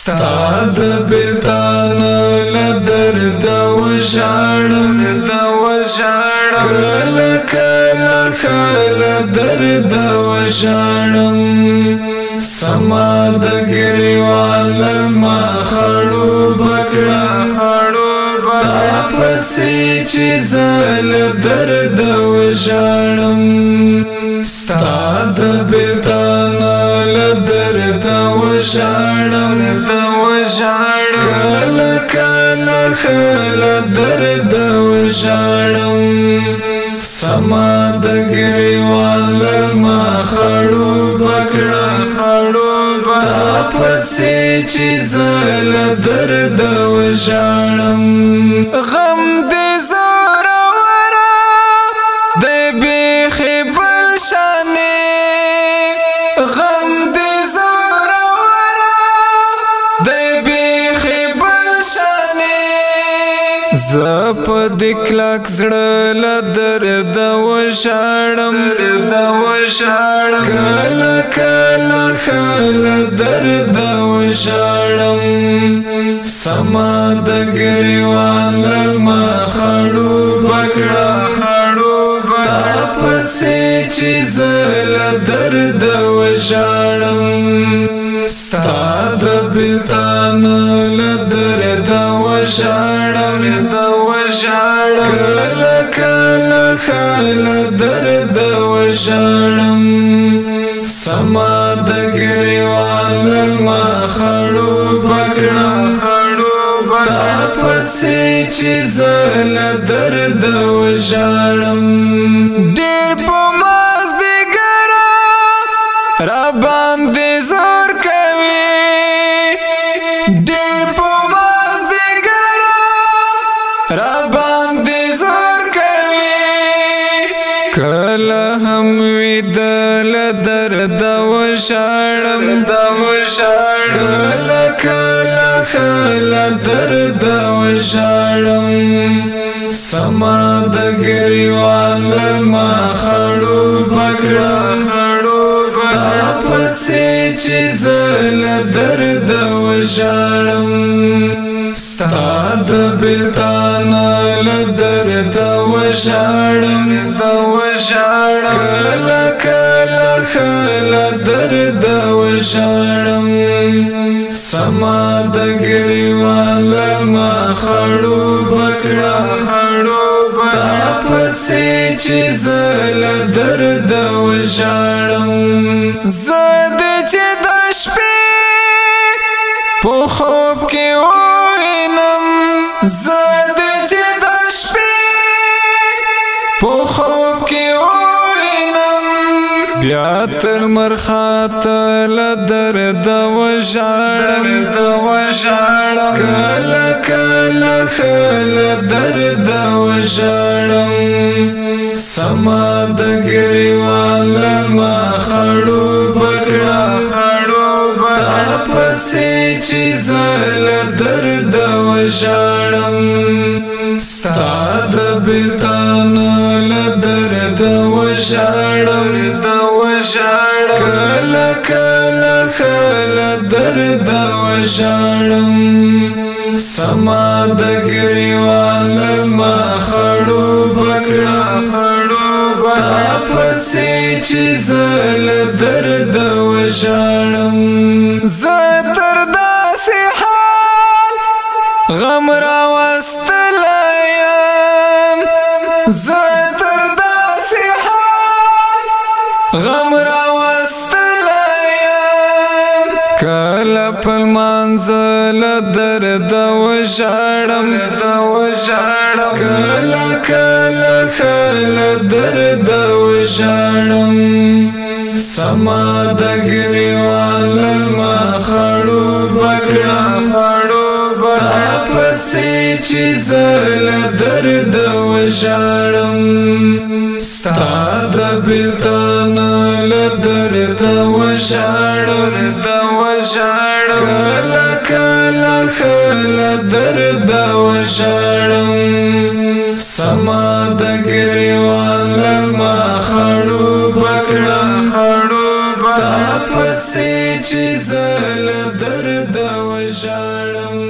ستا د بیلتان له درده وژاړم کله کله ښه له درده وژاړم سما د ګریوان ما خړوبه کړه تا پسې چې زه له درده وژاړم ستا د بیلتان له درده وژاړم کله کله ښه له درده وژاړم سما د ګریوان ما خړوبه کړه تا پسې چې زه له درده وژاړم غم دې زوروره دی بیخي بل شانې غم دې زوروره دی بیخي بل شانې زه په دې کلک زړه له درده وژاړم کله کله ښه له درده وژاړم سما د ګریوان ما خړوبه کړه تا پسې چې زه له درده وژاړم ستا د بیلتان له درده وژاړم کله کله ښه له درده وژاړم سما د ګریوان ما خړوبه کړه تا پسې چې زه له درده وژاړم ډېر په مازدیګره راباندې زور کوي ډېر په مازدیګره راباندې زور کوي کله هم ویده له درده وژاړم کله کله ښه له درده وژاړم سما د ګریوان ما خړوبه کړه تا پسې چې زه له درده وژاړم ستا د بیلتان له درده وژاړم کله کله ښه له درده وژاړم سما د ګریوان ما خړوبه کړه تا پسې چې زه له درده وژاړم زه دې چې د شپې په خوب کې ووینم زه دې چې د شپې په خوب کې ووینم بیا تر مرخاته له درده وژاړم کله کله ښه له درده وژاړم سما د ګریوان ما خړوبه کړه تا پسې چې زه له درده وژاړم ستا د بیلتان له درده وژاړم کله کله ښه له درده وژاړم سما د ګریوان ما خړوبه کړه تا پسې چې زه له درده وژاړم زه تر داسې حال غم راوستلی یم زه تر داسې حال غم راوستلی یم کله په لمانځه له درده وژاړم کله کله ښه له درده وژاړم سما د ګریوان ما خړوبه کړه تا پسې چې زه له درده وژاړم ستا د بیلتان له درده وژاړم کله کله ښه له درده وژاړم سما د ګریوان ما خړوبه کړه تا پسې چې زه له درده وشړم